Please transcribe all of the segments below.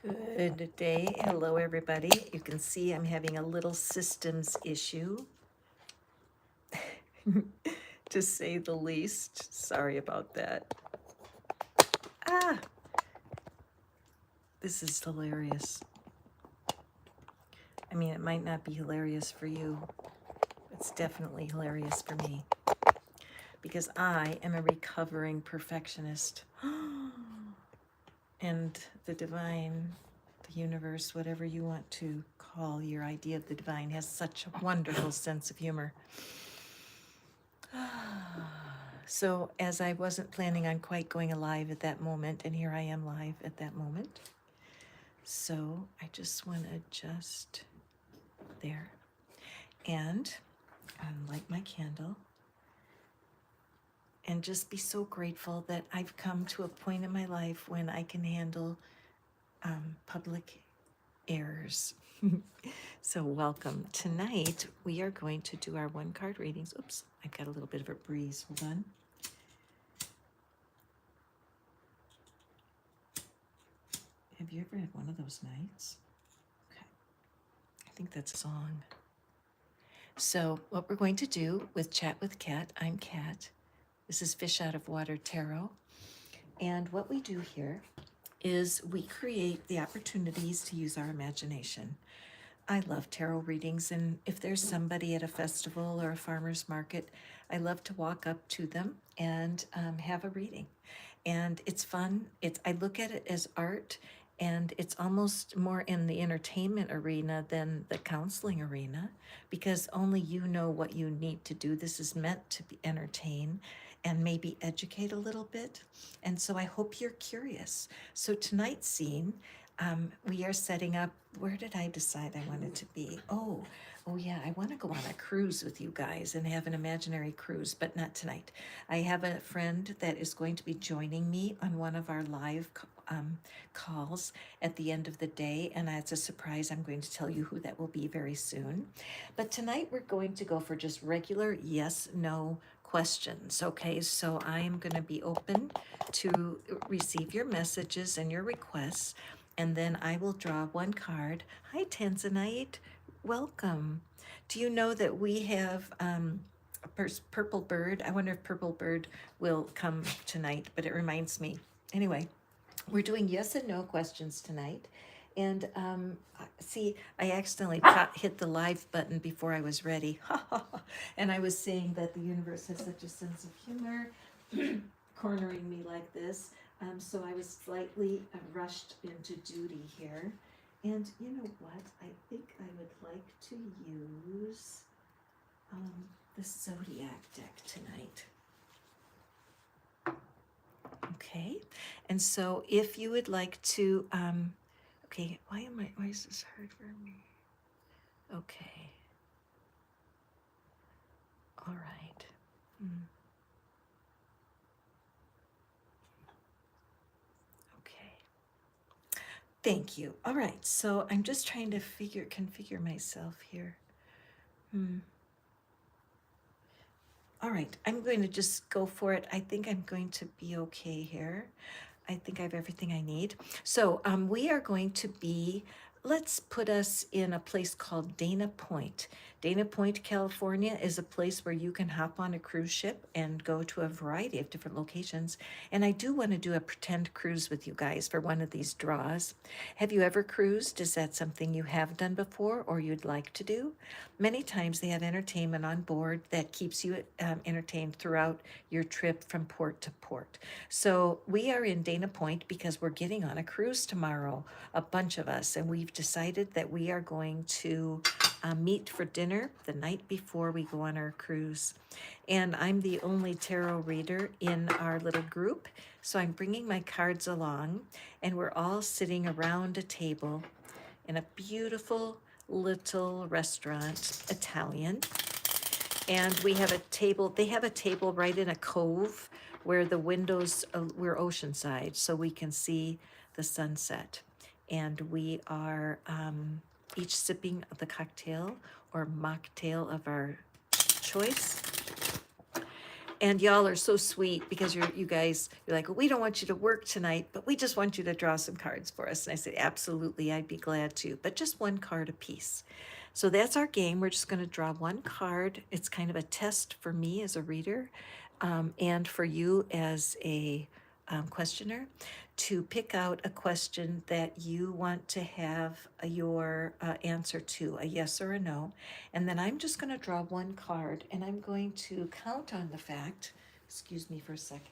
Good day. Hello, everybody. You can see I'm having a little systems issue, to say the least. Sorry about that. Ah, this is hilarious. I mean, it might not be hilarious for you. It's definitely hilarious for me because I am a recovering perfectionist. And the divine, the universe, whatever you want to call your idea of the divine, has such a wonderful sense of humor. So, as I wasn't planning on quite going live at that moment, and here I am live at that moment. So, I just want to adjust there and light my candle and just be so grateful that I've come to a point in my life when I can handle public errors. So, welcome. Tonight, we are going to do our one card readings. Oops, I've got a little bit of a breeze. Hold on. Have you ever had one of those nights? Okay. I think that's a song. So, what we're going to do with Chat with Kat, I'm Kat. This is Fish Out of Water Tarot. And what we do here is we create the opportunities to use our imagination. I love tarot readings, and if there's somebody at a festival or a farmer's market, I love to walk up to them and have a reading. And it's fun. I look at it as art, and it's almost more in the entertainment arena than the counseling arena, because only you know what you need to do. This is meant to be entertain and maybe educate a little bit. And so I hope you're curious. So tonight's scene, we are setting up. Where did I decide I wanted to be? Oh yeah, I want to go on a cruise with you guys and have an imaginary cruise, but not tonight. I have a friend that is going to be joining me on one of our live calls at the end of the day, and it's a surprise. I'm going to tell you who that will be very soon. But tonight we're going to go for just regular yes, no questions. Okay, so I am going to be open to receive your messages and your requests, and then I will draw one card. Hi, Tanzanite. Welcome. Do you know that we have a Purple Bird? I wonder if Purple Bird will come tonight, but it reminds me. Anyway, we're doing yes and no questions tonight. And see, I accidentally hit the live button before I was ready. And I was saying that the universe has such a sense of humor, cornering me like this. So I was slightly rushed into duty here. And you know what? I think I would like to use the Zodiac deck tonight. Okay, and so if you would like to, okay, why is this hard for me? Okay, all right. Okay, thank you. All right, so I'm just trying to configure myself here. All right, I'm going to just go for it. I think I'm going to be okay here. I think I have everything I need. So we are going to be, let's put us in a place called Dana Point. Dana Point, California is a place where you can hop on a cruise ship and go to a variety of different locations. And I do want to do a pretend cruise with you guys for one of these draws. Have you ever cruised? Is that something you have done before or you'd like to do? Many times they have entertainment on board that keeps you entertained throughout your trip from port to port. So we are in Dana Point because we're getting on a cruise tomorrow, a bunch of us, and we've decided that we are going to meet for dinner the night before we go on our cruise. And I'm the only tarot reader in our little group, so I'm bringing my cards along, and we're all sitting around a table in a beautiful little restaurant, Italian. And we have a table, they have a table right in a cove where the windows, we're oceanside, so we can see the sunset. And we are each sipping the cocktail or mocktail of our choice. And y'all are so sweet because you guys, you're like, well, we don't want you to work tonight, but we just want you to draw some cards for us. And I said, absolutely, I'd be glad to, but just one card apiece. So that's our game. We're just going to draw one card. It's kind of a test for me as a reader, and for you as a questioner, to pick out a question that you want to have your answer to, a yes or a no. And then I'm just going to draw one card, and I'm going to count on the fact, excuse me for a second,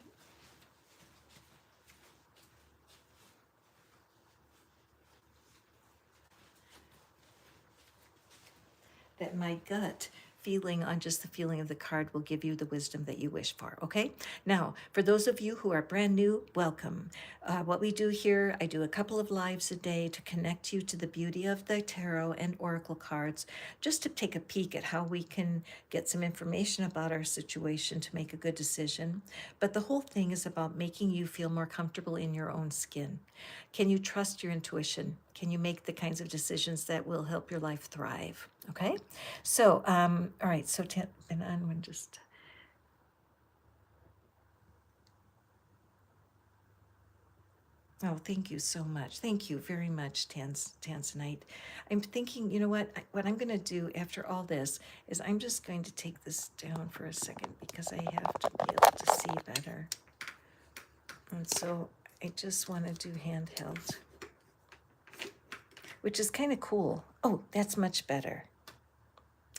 that my gut feeling on just the feeling of the card will give you the wisdom that you wish for, okay? Now, for those of you who are brand new, welcome. What we do here, I do a couple of lives a day to connect you to the beauty of the tarot and oracle cards, just to take a peek at how we can get some information about our situation to make a good decision. But the whole thing is about making you feel more comfortable in your own skin. Can you trust your intuition? Can you make the kinds of decisions that will help your life thrive? Okay, so all right. So and I'm gonna just. Oh, thank you so much. Thank you very much, Tanzanite. I'm thinking, you know what I'm going to do after all this is I'm just going to take this down for a second because I have to be able to see better. And so I just want to do handheld, which is kind of cool. Oh, that's much better.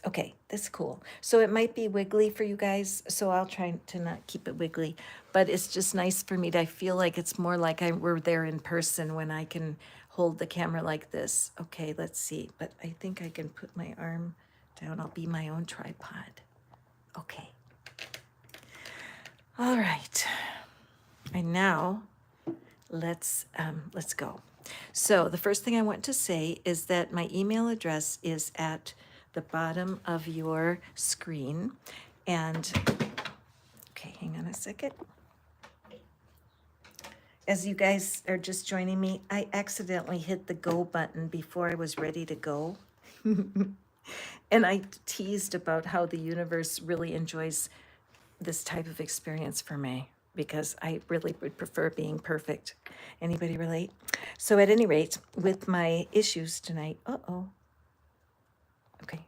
Okay, that's cool. So it might be wiggly for you guys, so I'll try to not keep it wiggly. But it's just nice for me to, I feel like it's more like we're there in person when I can hold the camera like this. Okay, let's see. But I think I can put my arm down. I'll be my own tripod. Okay. All right. And now let's go. So the first thing I want to say is that my email address is at the bottom of your screen. And okay, hang on a second. As you guys are just joining me, I accidentally hit the go button before I was ready to go. And I teased about how the universe really enjoys this type of experience for me because I really would prefer being perfect. Anybody relate? So at any rate, with my issues tonight, okay,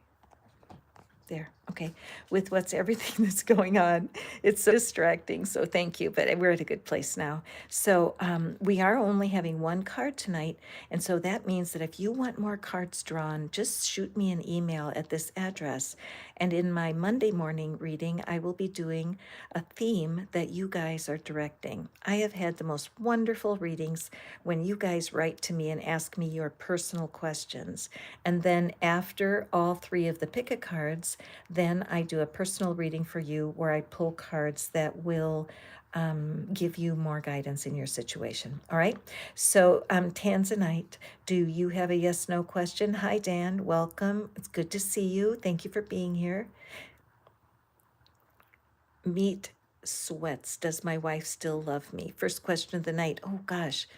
there, okay, with what's everything that's going on, it's so distracting, so thank you, but we're at a good place now. So we are only having one card tonight, and so that means that if you want more cards drawn, just shoot me an email at this address, and in my Monday morning reading, I will be doing a theme that you guys are directing. I have had the most wonderful readings when you guys write to me and ask me your personal questions, and then after all three of the pick-a cards, then I do a personal reading for you where I pull cards that will give you more guidance in your situation. All right. So, Tanzanite, do you have a yes no question? Hi, Dan. Welcome. It's good to see you. Thank you for being here. Meat sweats. Does my wife still love me? First question of the night. Oh, gosh.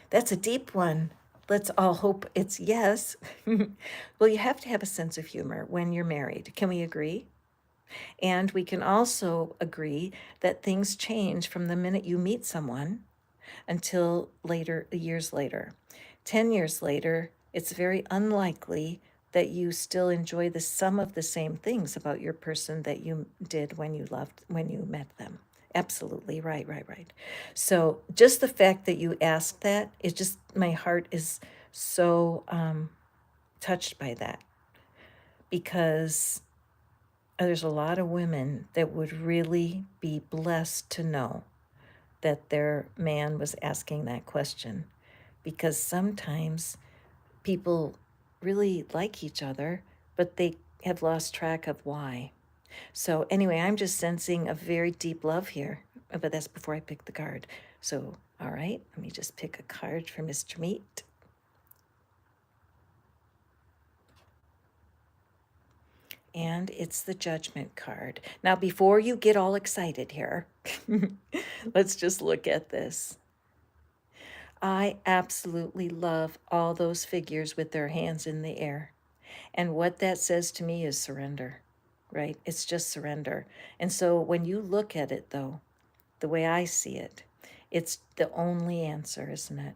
That's a deep one. Let's all hope it's yes. Well, you have to have a sense of humor when you're married. Can we agree? And we can also agree that things change from the minute you meet someone until later, years later. 10 years later, it's very unlikely that you still enjoy the some of the same things about your person that you did when you met them. Absolutely, right. So just the fact that you asked that, it just, my heart is so touched by that, because there's a lot of women that would really be blessed to know that their man was asking that question, because sometimes people really like each other, but they have lost track of why. So anyway, I'm just sensing a very deep love here, but that's before I pick the card. So, all right, let me just pick a card for Mr. Meat. And it's the Judgment card. Now, before you get all excited here, let's just look at this. I absolutely love all those figures with their hands in the air. And what that says to me is surrender. right? It's just surrender. And so when you look at it, though, the way I see it, it's the only answer, isn't it?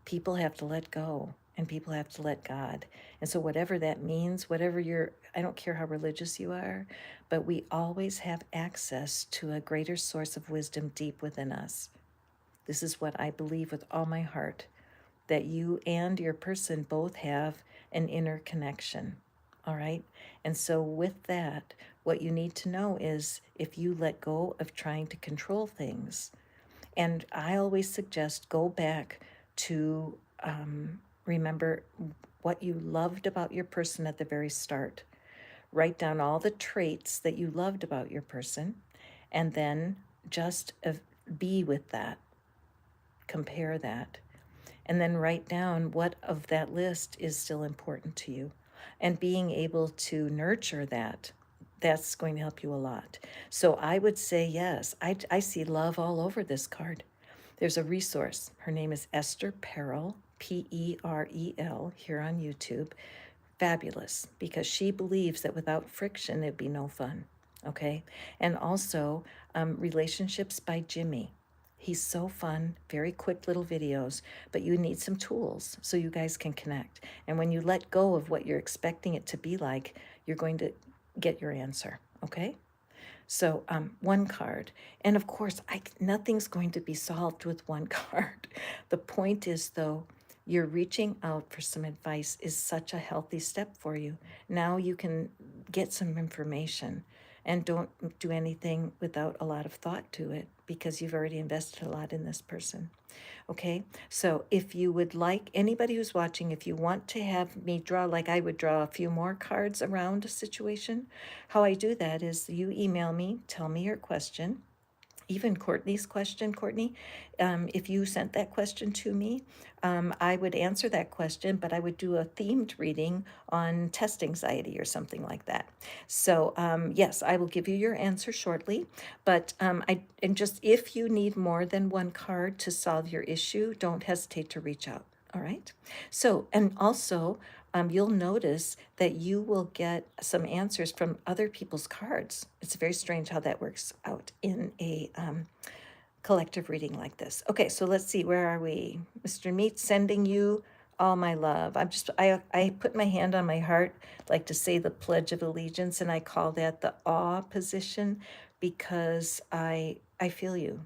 People have to let go and people have to let God. And so, whatever that means, I don't care how religious you are, but we always have access to a greater source of wisdom deep within us. This is what I believe with all my heart, that you and your person both have an inner connection. All right. And so, with that, what you need to know is if you let go of trying to control things, and I always suggest go back to remember what you loved about your person at the very start. Write down all the traits that you loved about your person, and then just be with that, compare that, and then write down what of that list is still important to you. And being able to nurture that, that's going to help you a lot. So I would say yes. I see love all over this card. There's a resource. Her name is Esther Perel, Perel, here on YouTube. Fabulous, because she believes that without friction, it'd be no fun. Okay. And also, Relationships by Jimmy. He's so fun, very quick little videos, but you need some tools so you guys can connect. And when you let go of what you're expecting it to be like, you're going to get your answer. Okay. So one card. And of course, nothing's going to be solved with one card. The point is, though, you're reaching out for some advice is such a healthy step for you. Now you can get some information and don't do anything without a lot of thought to it because you've already invested a lot in this person. Okay, so if you would like, anybody who's watching, if you want to have me draw, like I would draw a few more cards around a situation, how I do that is you email me, tell me your question. Even Courtney's question, Courtney, if you sent that question to me, I would answer that question, but I would do a themed reading on test anxiety or something like that. So yes, I will give you your answer shortly, but just if you need more than one card to solve your issue, don't hesitate to reach out. All right. So, and also, you'll notice that you will get some answers from other people's cards. It's very strange how that works out in a collective reading like this. Okay, so let's see, where are we? Mr. Meat, sending you all my love. I put my hand on my heart, like to say the Pledge of Allegiance, and I call that the awe position because I feel you.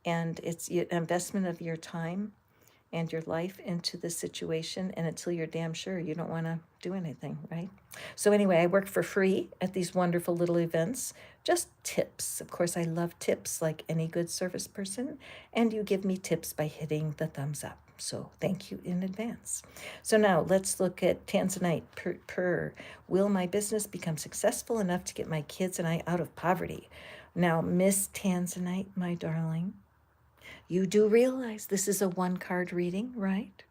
And it's an investment of your time and your life into the situation, and until you're damn sure, you don't want to do anything, right? So anyway, I work for free at these wonderful little events, just tips. Of course, I love tips like any good service person, and you give me tips by hitting the thumbs up. So thank you in advance. So now let's look at Tanzanite Will my business become successful enough to get my kids and I out of poverty? Now, Miss Tanzanite, my darling, you do realize this is a one card reading, right?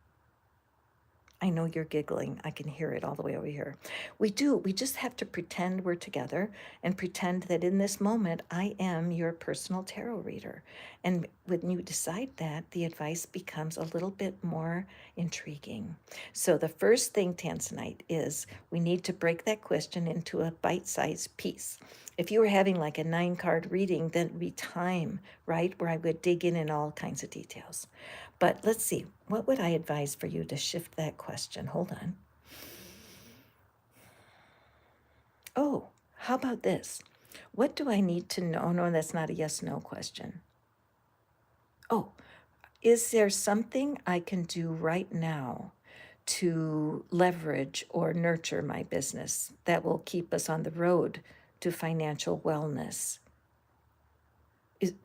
I know you're giggling. I can hear it all the way over here. We do. We just have to pretend we're together and pretend that in this moment, I am your personal tarot reader. And when you decide that, the advice becomes a little bit more intriguing. So the first thing, Tanzanite, is we need to break that question into a bite-sized piece. If you were having like a 9-card reading, then it'd be time, right, where I would dig in all kinds of details. But let's see, what would I advise for you to shift that question? Hold on. Oh, how about this? What do I need to know? No, that's not a yes/no question. Oh, is there something I can do right now to leverage or nurture my business that will keep us on the road to financial wellness?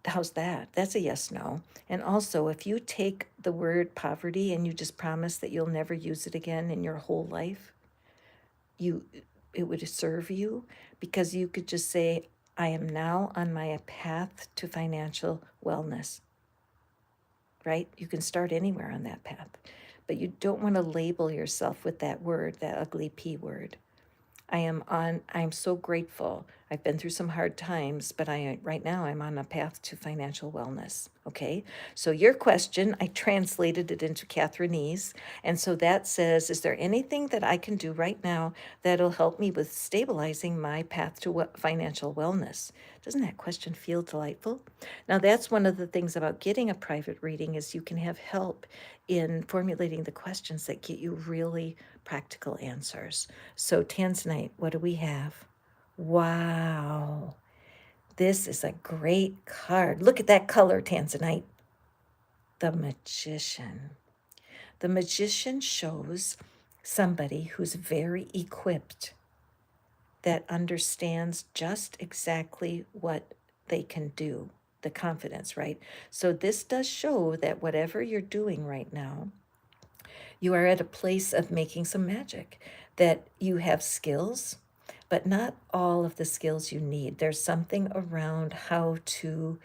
How's that? That's a yes/no. And also, if you take the word poverty and you just promise that you'll never use it again in your whole life, it would serve you, because you could just say, I am now on my path to financial wellness, right? You can start anywhere on that path, but you don't want to label yourself with that word, that ugly P word. I'm so grateful. I've been through some hard times, but right now I'm on a path to financial wellness. Okay, so your question, I translated it into Catherineese. And so that says, is there anything that I can do right now that'll help me with stabilizing my path to financial wellness? Doesn't that question feel delightful? Now, that's one of the things about getting a private reading is you can have help in formulating the questions that get you really practical answers. So Tanzanite, what do we have? Wow. This is a great card. Look at that color, Tanzanite. The Magician. The Magician shows somebody who's very equipped, that understands just exactly what they can do, the confidence, right? So this does show that whatever you're doing right now, you are at a place of making some magic, that you have skills, but not all of the skills you need. There's something around how to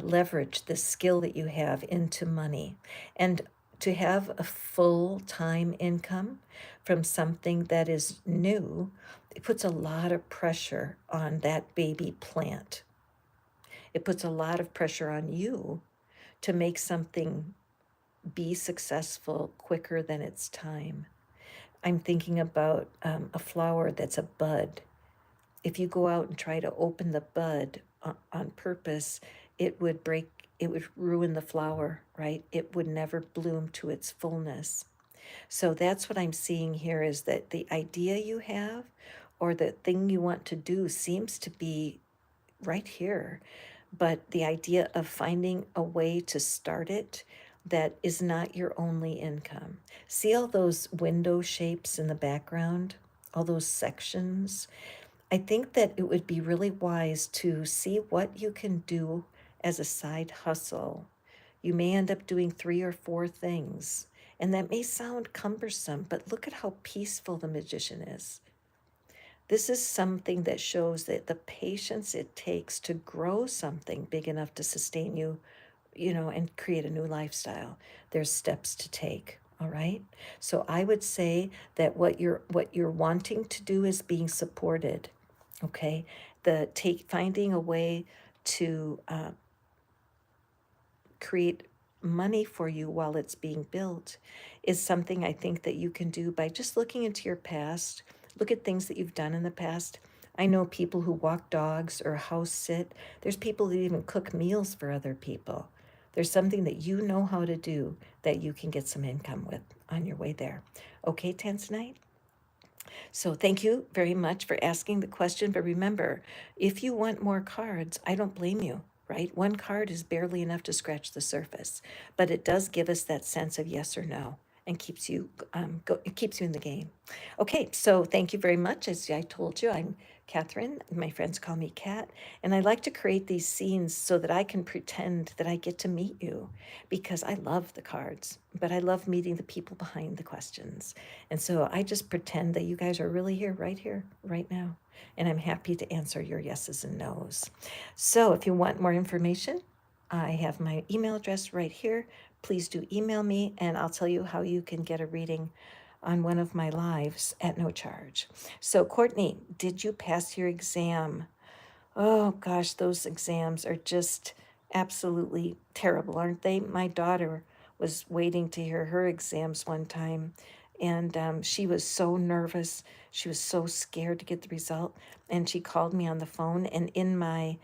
leverage the skill that you have into money, and to have a full-time income from something that is new. It puts a lot of pressure on that baby plant. It puts a lot of pressure on you to make something be successful quicker than its time. I'm thinking about a flower that's a bud. If you go out and try to open the bud on purpose, it would ruin the flower, right? It would never bloom to its fullness. So that's what I'm seeing here, is that the idea you have or the thing you want to do seems to be right here. But the idea of finding a way to start it that is not your only income. See all those window shapes in the background, all those sections? I think that it would be really wise to see what you can do as a side hustle. You may end up doing 3 or 4 things, and that may sound cumbersome, but look at how peaceful the Magician is. This is something that shows that the patience it takes to grow something big enough to sustain you, and create a new lifestyle. There's steps to take. All right. So I would say that what you're wanting to do is being supported. Okay. Finding a way to create money for you while it's being built is something I think that you can do by just looking into your past. Look at things that you've done in the past. I know people who walk dogs or house sit. There's people that even cook meals for other people. There's something that you know how to do that you can get some income with on your way there. Okay, Tanzanite? So thank you very much for asking the question. But remember, if you want more cards, I don't blame you, right? One card is barely enough to scratch the surface, but it does give us that sense of yes or no, and it keeps you in the game. Okay, so thank you very much. As I told you, I'm Catherine. My friends call me Kat, and I like to create these scenes so that I can pretend that I get to meet you, because I love the cards, but I love meeting the people behind the questions. And so I just pretend that you guys are really here, right now. And I'm happy to answer your yeses and nos. So if you want more information, I have my email address right here. Please do email me, and I'll tell you how you can get a reading on one of my lives at no charge. So Courtney, did you pass your exam? Oh gosh, those exams are just absolutely terrible, aren't they? My daughter was waiting to hear her exams one time, and she was so nervous. She was so scared to get the result, and she called me on the phone. And in my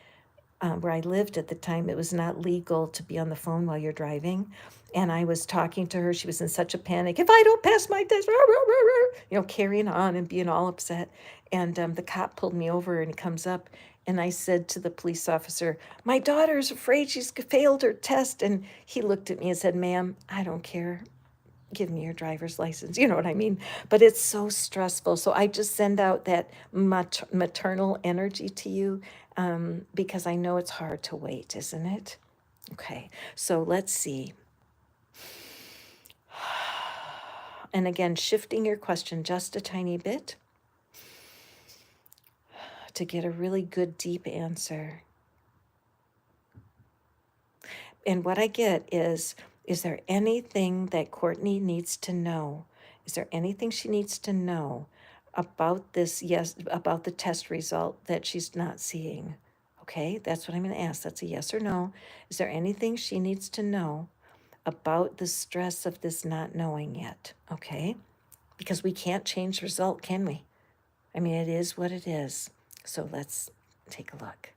where I lived at the time, it was not legal to be on the phone while you're driving. And I was talking to her. She was in such a panic. If I don't pass my test, carrying on and being all upset. And the cop pulled me over, and he comes up, and I said to the police officer, my daughter's afraid she's failed her test. And he looked at me and said, ma'am, I don't care. Give me your driver's license. You know what I mean? But it's so stressful. So I just send out that maternal energy to you, because I know it's hard to wait, isn't it? Okay, so let's see. And again, shifting your question just a tiny bit to get a really good, deep answer. And what I get is there anything that Courtney needs to know? Is there anything she needs to know about this? Yes, about the test result that she's not seeing. Okay, that's what I'm going to ask. That's a yes or no. Is there anything she needs to know about the stress of this not knowing yet? Okay, because we can't change the result, can we? I mean, it is what it is. So let's take a look.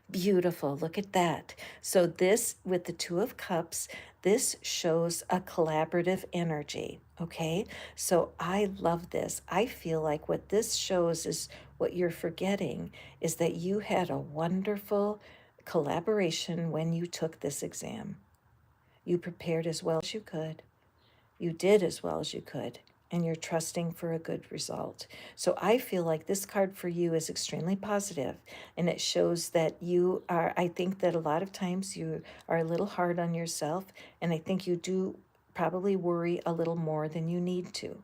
Beautiful. Look at that. So this, with the Two of Cups, this shows a collaborative energy. Okay. So I love this. I feel like what this shows is what you're forgetting is that you had a wonderful collaboration when you took this exam. You prepared as well as you could. You did as well as you could, and you're trusting for a good result. So I feel like this card for you is extremely positive, and it shows that you are, I think that a lot of times you are a little hard on yourself, and I think you do probably worry a little more than you need to.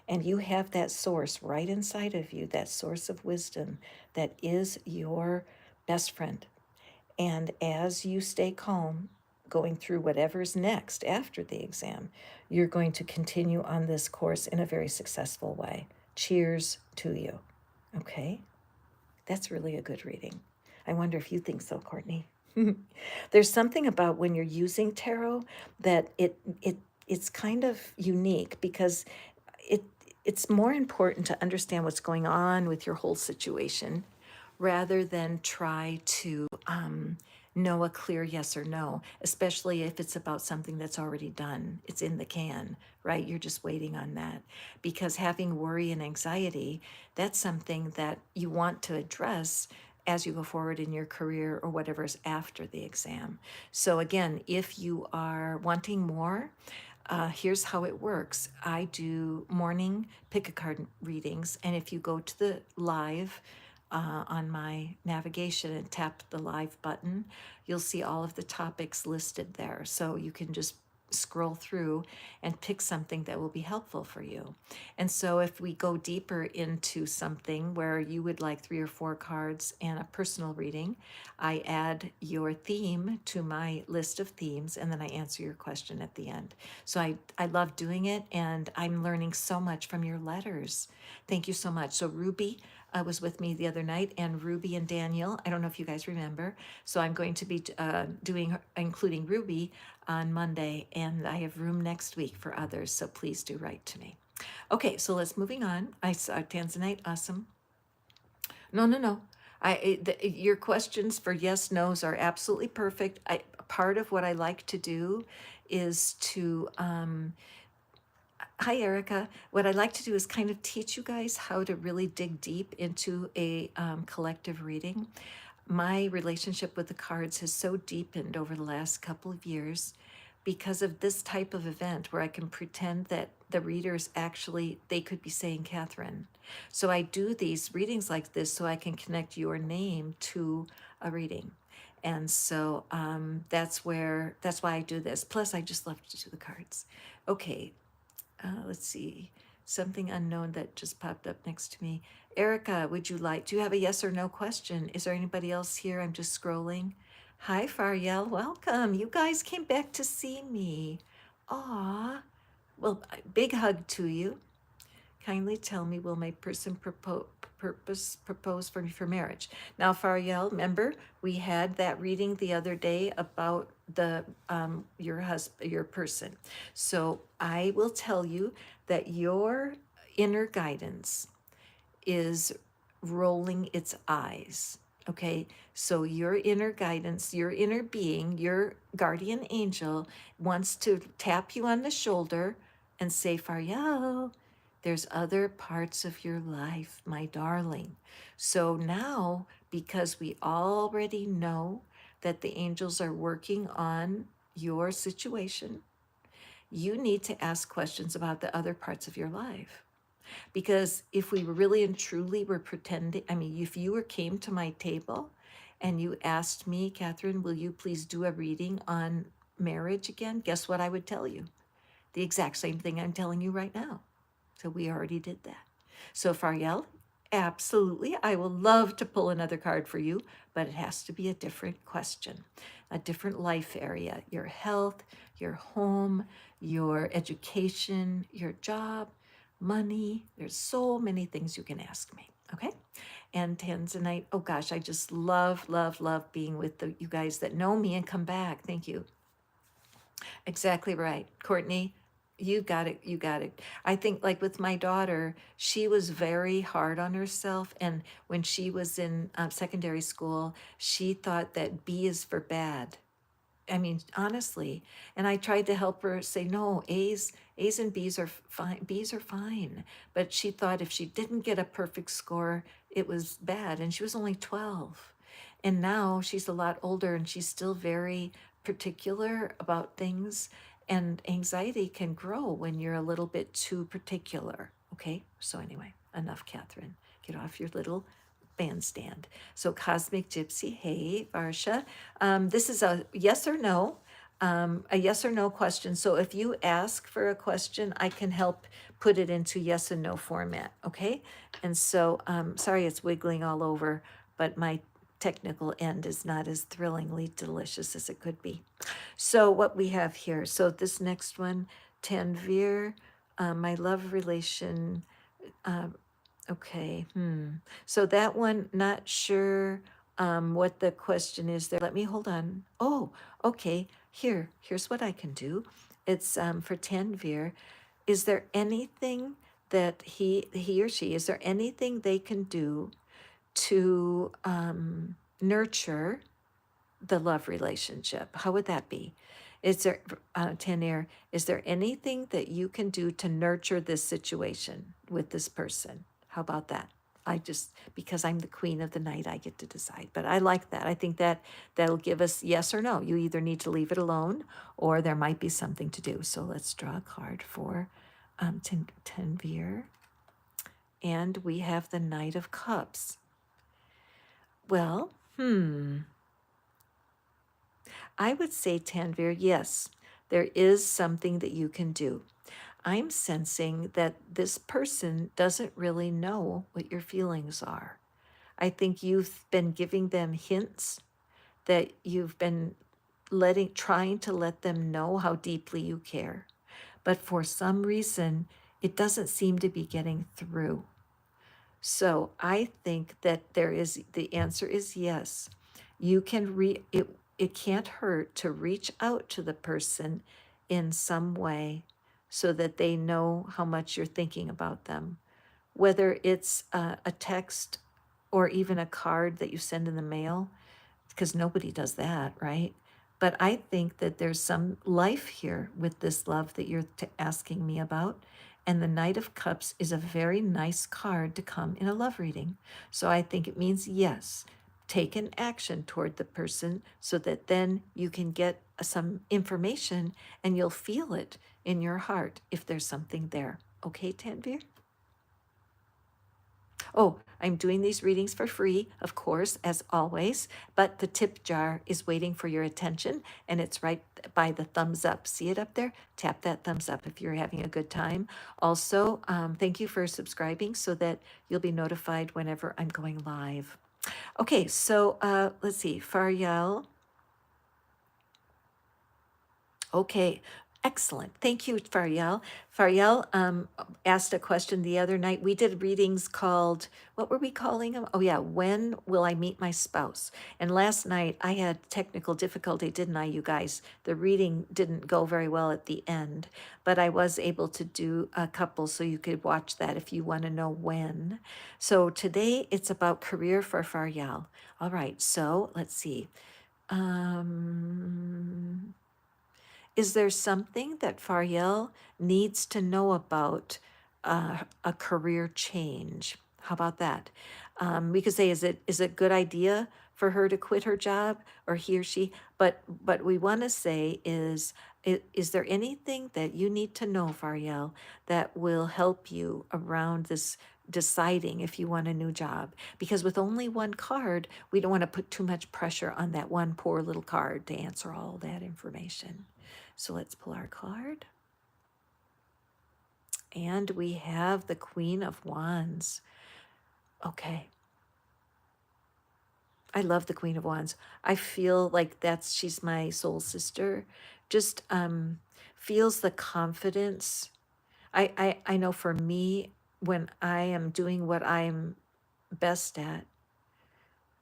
And you have that source right inside of you, that source of wisdom that is your best friend. And as you stay calm, going through whatever's next after the exam, you're going to continue on this course in a very successful way. Cheers to you. Okay? That's really a good reading. I wonder if you think so, Courtney. There's something about when you're using tarot that it's kind of unique because it it's more important to understand what's going on with your whole situation rather than try to know a clear yes or no, especially if it's about something that's already done. It's in the can, right? You're just waiting on that. Because having worry and anxiety, that's something that you want to address as you go forward in your career or whatever's after the exam. So, again, if you are wanting more, here's how it works. I do morning pick a card readings, and if you go to the live on my navigation and tap the live button, you'll see all of the topics listed there. So you can just scroll through and pick something that will be helpful for you. And so if we go deeper into something where you would like 3 or 4 cards and a personal reading, I add your theme to my list of themes and then I answer your question at the end. So I love doing it and I'm learning so much from your letters. Thank you so much. So Ruby was with me the other night, and Ruby and Daniel, I don't know if you guys remember. So I'm going to be including Ruby on Monday, and I have room next week for others. So please do write to me. Okay, so let's moving on. I saw Tanzanite, awesome. No. Your questions for yes, no's are absolutely perfect. Part of what I like to do is to hi, Erica. What I like to do is kind of teach you guys how to really dig deep into a collective reading. My relationship with the cards has so deepened over the last couple of years because of this type of event where I can pretend that the readers actually, they could be saying Catherine. So I do these readings like this so I can connect your name to a reading. And so that's why I do this. Plus, I just love to do the cards. Okay, let's see, something unknown that just popped up next to me. Erica, do you have a yes or no question? Is there anybody else here? I'm just scrolling. Hi, Fariel, welcome. You guys came back to see me. Aw, well, big hug to you. Kindly tell me, will my person propose for me for marriage? Now, Fariel, remember we had that reading the other day about the your person. So I will tell you that your inner guidance is rolling its eyes. Okay, so your inner guidance, your inner being, your guardian angel wants to tap you on the shoulder and say, Fariel, there's other parts of your life, my darling. So now, because we already know that the angels are working on your situation, you need to ask questions about the other parts of your life. Because if we really and truly were pretending, I mean, if you came to my table and you asked me, Catherine, will you please do a reading on marriage again? Guess what I would tell you? The exact same thing I'm telling you right now. So we already did that. So Fariel, absolutely, I will love to pull another card for you, but it has to be a different question, a different life area, your health, your home, your education, your job, money. There's so many things you can ask me. Okay. And Tanzanite, oh gosh, I just love, love, love being with you guys that know me and come back. Thank you. Exactly right. Courtney, you got it. You got it. I think, like with my daughter, she was very hard on herself. And when she was in secondary school, she thought that B is for bad. I mean, honestly, and I tried to help her say, no, A's and B's are fine. B's are fine. But she thought if she didn't get a perfect score, it was bad. And she was only 12. And now she's a lot older and she's still very particular about things. And anxiety can grow when you're a little bit too particular. Okay. So, anyway, enough, Catherine. Get off your little bandstand. So, Cosmic Gypsy, hey, Varsha. This is a yes or no, a yes or no question. So if you ask for a question, I can help put it into yes and no format, okay? And so, sorry it's wiggling all over, but my technical end is not as thrillingly delicious as it could be. So what we have here, so this next one, Tanvir, my love relation, okay, so that one, not sure what the question is there. Let me hold on. Oh, okay. Here's what I can do. It's for Tanvir. Is there anything that he or she, is there anything they can do to nurture the love relationship? How would that be? Is there, Tanir, is there anything that you can do to nurture this situation with this person? How about that? I just, because I'm the queen of the night, I get to decide. But I like that. I think that that'll give us yes or no. You either need to leave it alone or there might be something to do. So let's draw a card for Tanvir. And we have the Knight of Cups. Well, I would say, Tanvir, yes, there is something that you can do. I'm sensing that this person doesn't really know what your feelings are. I think you've been giving them hints, that you've been trying to let them know how deeply you care. But for some reason, it doesn't seem to be getting through. So I think that the answer is yes. You can it can't hurt to reach out to the person in some way so that they know how much you're thinking about them. Whether it's a text or even a card that you send in the mail, because nobody does that, right? But I think that there's some life here with this love that you're asking me about. And the Knight of Cups is a very nice card to come in a love reading. So I think it means yes, take an action toward the person so that then you can get some information and you'll feel it in your heart if there's something there. Okay, Tanvir? Oh, I'm doing these readings for free, of course, as always, but the tip jar is waiting for your attention and it's right by the thumbs up. See it up there? Tap that thumbs up if you're having a good time. Also, thank you for subscribing so that you'll be notified whenever I'm going live. Okay, so let's see, Fariel. Okay, excellent. Thank you, Fariel. Fariel asked a question the other night. We did readings called, what were we calling them? Oh, yeah, When Will I Meet My Spouse? And last night I had technical difficulty, didn't I, you guys? The reading didn't go very well at the end, but I was able to do a couple so you could watch that if you want to know when. So today it's about career for Fariel. All right, so let's see. Um, is there something that Fariel needs to know about a career change? How about that? We could say, is it a good idea for her to quit her job, or he or she? But we want to say is there anything that you need to know, Fariel, that will help you around this deciding if you want a new job? Because with only one card, we don't want to put too much pressure on that one poor little card to answer all that information. So let's pull our card. And we have the Queen of Wands. Okay. I love the Queen of Wands. I feel like she's my soul sister. Just feels the confidence. I know for me, when I am doing what I'm best at,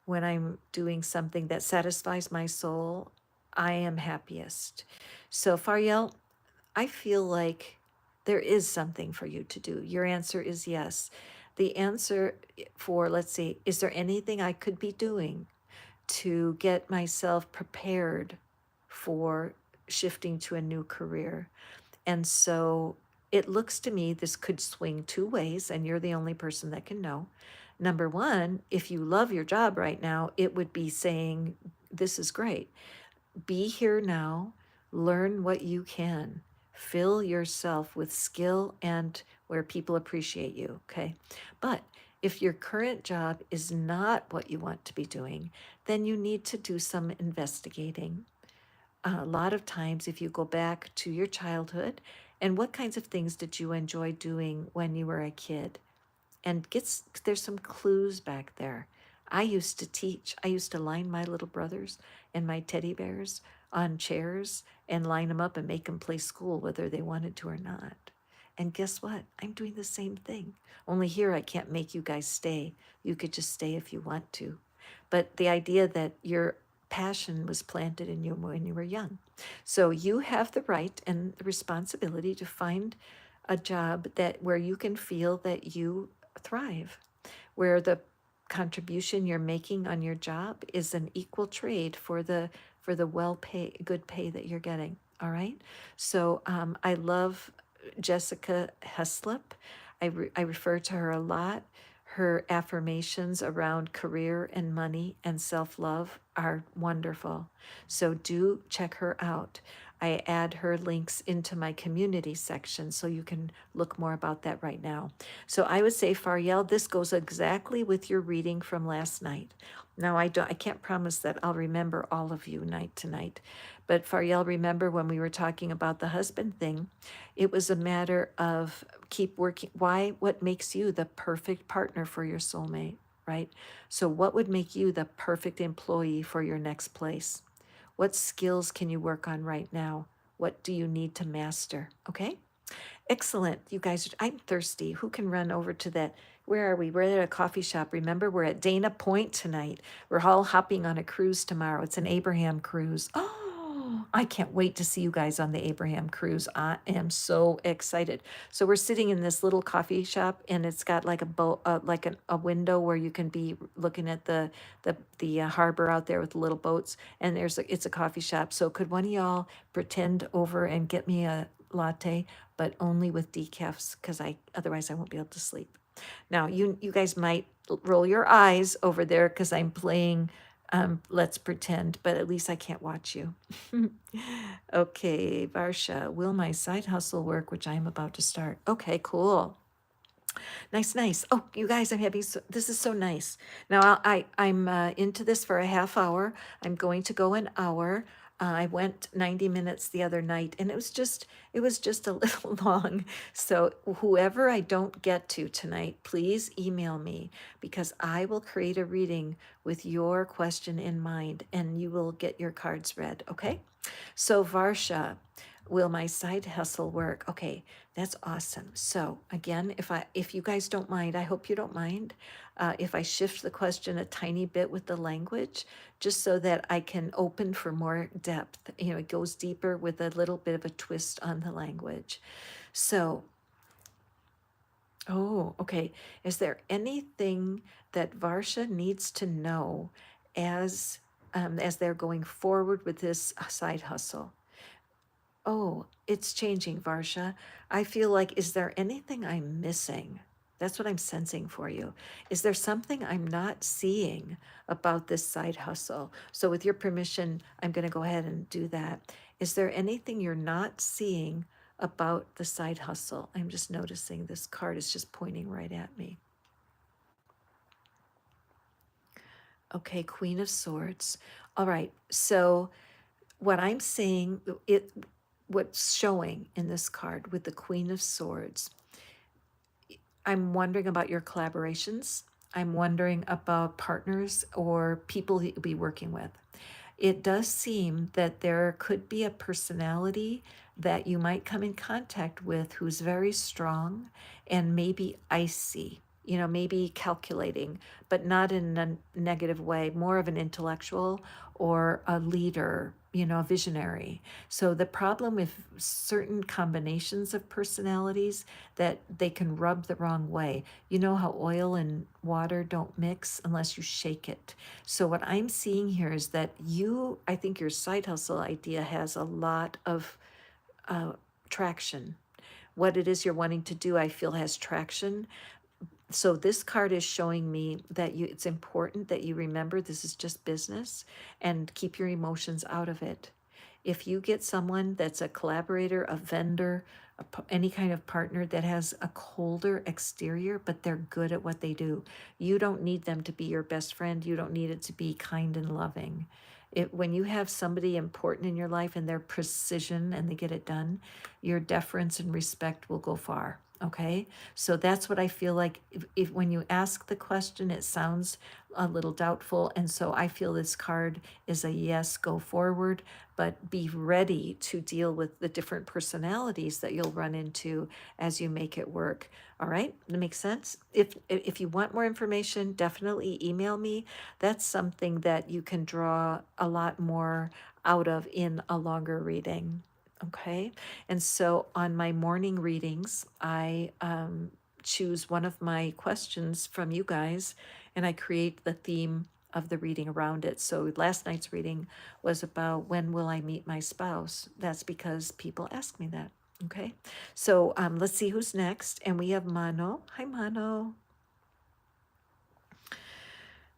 when I'm doing something that satisfies my soul, I am happiest. So, Fariel, I feel like there is something for you to do. Your answer is yes. The answer for, let's see, is there anything I could be doing to get myself prepared for shifting to a new career? And so it looks to me this could swing two ways, and you're the only person that can know. Number one, if you love your job right now, it would be saying, this is great. Be here now, learn what you can, fill yourself with skill and where people appreciate you, okay? But if your current job is not what you want to be doing, then you need to do some investigating. A lot of times, if you go back to your childhood, and what kinds of things did you enjoy doing when you were a kid? And there's some clues back there. I used to teach. I used to line my little brothers and my teddy bears on chairs and line them up and make them play school whether they wanted to or not. And guess what? I'm doing the same thing. Only here I can't make you guys stay. You could just stay if you want to. But the idea that your passion was planted in you when you were young. So you have the right and the responsibility to find a job that where you can feel that you thrive, where the contribution you're making on your job is an equal trade for the good pay that you're getting. All right. So I love Jessica Heslop. I refer to her a lot. Her affirmations around career and money and self-love are wonderful. So do check her out. I add her links into my community section so you can look more about that right now. So I would say, Fariel, this goes exactly with your reading from last night. Now I can't promise that I'll remember all of you night to night, but Fariel, remember when we were talking about the husband thing, it was a matter of keep working. What makes you the perfect partner for your soulmate, right? So what would make you the perfect employee for your next place? What skills can you work on right now? What do you need to master? Okay? Excellent. You guys, I'm thirsty. Who can run over to that? Where are we? We're at a coffee shop. Remember, we're at Dana Point tonight. We're all hopping on a cruise tomorrow. It's an Abraham cruise. Oh, I can't wait to see you guys on the Abraham cruise. I am so excited. So we're sitting in this little coffee shop, and it's got like a boat, like a window where you can be looking at the harbor out there with the little boats. And it's a coffee shop. So could one of y'all pretend over and get me a latte, but only with decafs, because otherwise I won't be able to sleep. Now you guys might roll your eyes over there because I'm playing Let's Pretend, but at least I can't watch you. Okay, Varsha, will my side hustle work, which I am about to start? Okay, cool. Nice, nice. Oh, you guys, this is so nice. Now I'm into this for a half hour. I'm going to go an hour. I went 90 minutes the other night, and it was just a little long. So whoever I don't get to tonight, please email me, because I will create a reading with your question in mind, and you will get your cards read. Okay? So Varsha, will my side hustle work? Okay, that's awesome. So again, if you guys don't mind, I hope you don't mind, if I shift the question a tiny bit with the language, just so that I can open for more depth. You know, it goes deeper with a little bit of a twist on the language. So, oh, okay. Is there anything that Varsha needs to know as they're going forward with this side hustle? Oh, it's changing, Varsha. I feel like, is there anything I'm missing? That's what I'm sensing for you. Is there something I'm not seeing about this side hustle? So, with your permission, I'm going to go ahead and do that. Is there anything you're not seeing about the side hustle? I'm just noticing this card is just pointing right at me. Okay, Queen of Swords. All right, so what I'm seeing, what's showing in this card with the Queen of Swords, I'm wondering about your collaborations. I'm wondering about partners or people you'll be working with. It does seem that there could be a personality that you might come in contact with who's very strong and maybe icy. maybe calculating, but not in a negative way, more of an intellectual or a leader, a visionary. So the problem with certain combinations of personalities that they can rub the wrong way. You know how oil and water don't mix unless you shake it. So what I'm seeing here is that I think your side hustle idea has a lot of traction. What it is you're wanting to do, I feel has traction. So this card is showing me that it's important that you remember this is just business and keep your emotions out of it. If you get someone that's a collaborator, a vendor, any kind of partner that has a colder exterior, but they're good at what they do, you don't need them to be your best friend. You don't need it to be kind and loving. When you have somebody important in your life and their precision and they get it done, your deference and respect will go far. Okay, so that's what I feel like. If when you ask the question, it sounds a little doubtful, and so I feel this card is a yes, go forward, but be ready to deal with the different personalities that you'll run into as you make it work. All right, that makes sense. If you want more information, definitely email me. That's something that you can draw a lot more out of in a longer reading. Okay. And so on my morning readings, I choose one of my questions from you guys and I create the theme of the reading around it. So last night's reading was about when will I meet my spouse? That's because people ask me that. Okay. So let's see who's next. And we have Mano. Hi, Mano.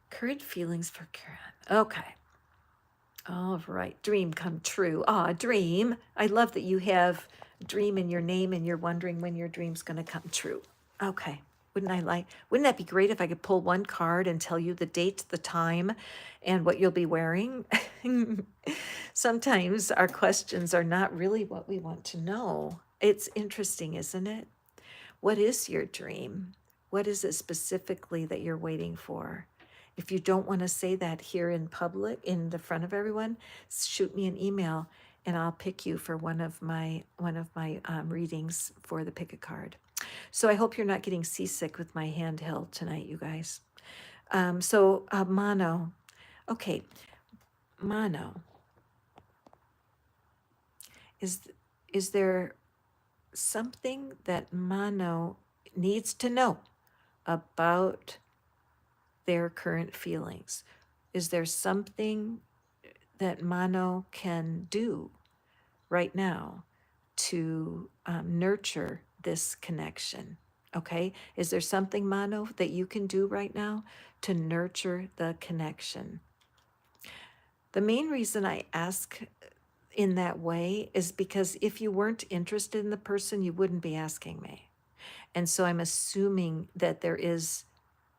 Current feelings for Karen. Okay. All right, dream come true. Ah, dream. I love that you have dream in your name and you're wondering when your dream's going to come true. Okay. Wouldn't that be great if I could pull one card and tell you the date, the time, and what you'll be wearing? Sometimes our questions are not really what we want to know. It's interesting, isn't it? What is your dream? What is it specifically that you're waiting for? If you don't want to say that here in public, in the front of everyone, shoot me an email and I'll pick you for one of my readings for the pick a card. So I hope you're not getting seasick with my handheld tonight, you guys. Mano. Okay, Mano. Is is there something that Mano needs to know about their current feelings? Is there something that Mano can do right now to nurture this connection? Okay, is there something, Mano, that you can do right now to nurture the connection? The main reason I ask in that way is because if you weren't interested in the person, you wouldn't be asking me. And so I'm assuming that there is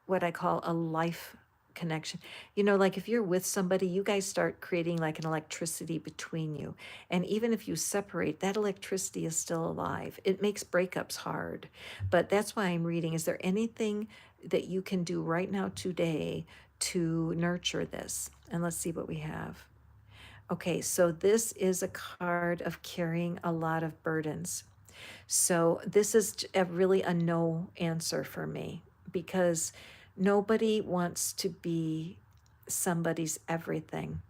what I call a life connection. Like if you're with somebody, you guys start creating like an electricity between you. And even if you separate, that electricity is still alive. It makes breakups hard. But that's why I'm reading. Is there anything that you can do right now today to nurture this? And let's see what we have. Okay, so this is a card of carrying a lot of burdens. So this is really a no answer for me because nobody wants to be somebody's everything.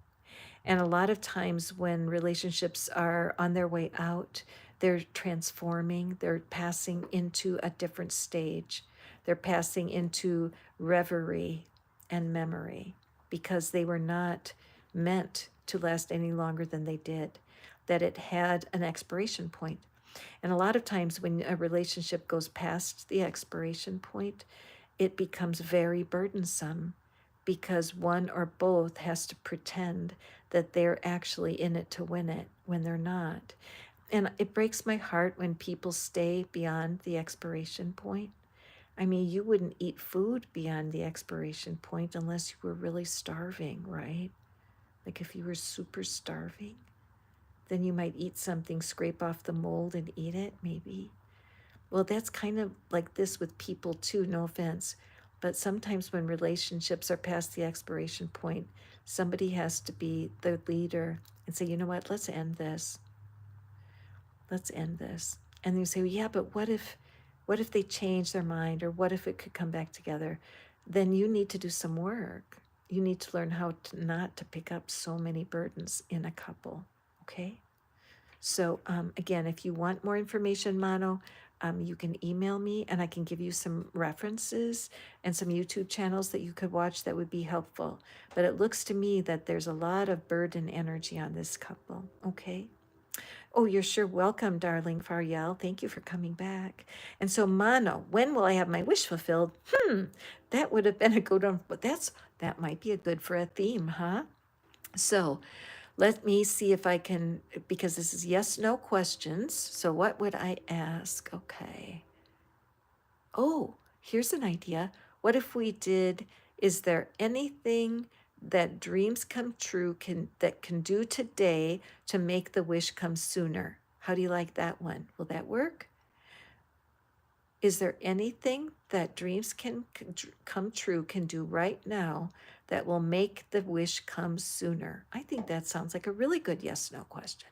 And a lot of times when relationships are on their way out, they're transforming, they're passing into a different stage. They're passing into reverie and memory because they were not meant to last any longer than they did, that it had an expiration point. And a lot of times when a relationship goes past the expiration point, it becomes very burdensome because one or both has to pretend that they're actually in it to win it when they're not. And it breaks my heart when people stay beyond the expiration point. I mean, you wouldn't eat food beyond the expiration point unless you were really starving, right? Like if you were super starving, then you might eat something, scrape off the mold and eat it, maybe. Well, that's kind of like this with people too, no offense. But sometimes when relationships are past the expiration point, somebody has to be the leader and say, you know what, let's end this. Let's end this. And you say, well, yeah, but what if what if they change their mind, or what if it could come back together, then you need to do some work. You need to learn how to not to pick up so many burdens in a couple, okay? So again, if you want more information, Mano, you can email me and I can give you some references and some YouTube channels that you could watch that would be helpful. But it looks to me that there's a lot of burden energy on this couple, okay? Oh, you're sure welcome, darling Fariel. Thank you for coming back. And so, Mano, when will I have my wish fulfilled? That would have been a good one, but that might be a good for a theme, huh? So, let me see if I can, because this is yes, no questions. So what would I ask? Okay. Oh, here's an idea. What if we did, is there anything that dreams come true that can do today to make the wish come sooner? How do you like that one? Will that work? Is there anything that dreams can come true, can do right now that will make the wish come sooner? I think that sounds like a really good yes, no question.